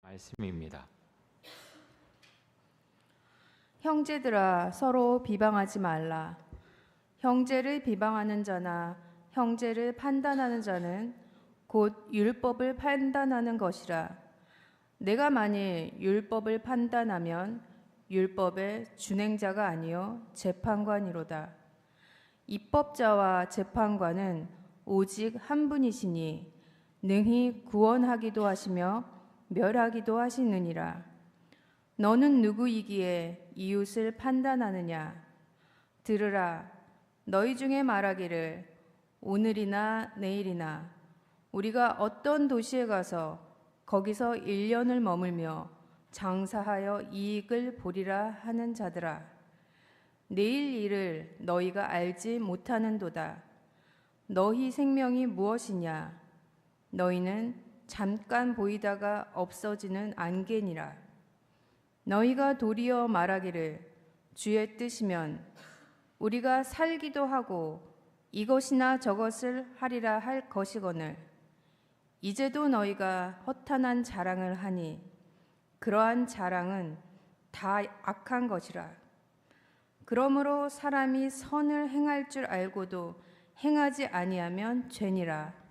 말씀입니다. 형제들아, 서로 비방하지 말라. 형제를 비방하는 자나 형제를 판단하는 자는 곧 율법을 판단하는 것이라. 내가 만일 율법을 판단하면 율법의 준행자가 아니요 재판관이로다. 입법자와 재판관은 오직 한 분이시니 능히 구원하기도 하시며 멸하기도 하시느니라. 너는 누구이기에 이웃을 판단하느냐? 들으라, 너희 중에 말하기를 오늘이나 내일이나 우리가 어떤 도시에 가서 거기서 1년을 머물며 장사하여 이익을 보리라 하는 자들아, 내일 일을 너희가 알지 못하는도다. 너희 생명이 무엇이냐? 너희는 잠깐 보이다가 없어지는 안개니라. 너희가 도리어 말하기를 주의 뜻이면 우리가 살기도 하고 이것이나 저것을 하리라 할 것이거늘 이제도 너희가 허탄한 자랑을 하니 그러한 자랑은 다 악한 것이라. 그러므로 사람이 선을 행할 줄 알고도 행하지 아니하면 죄니라.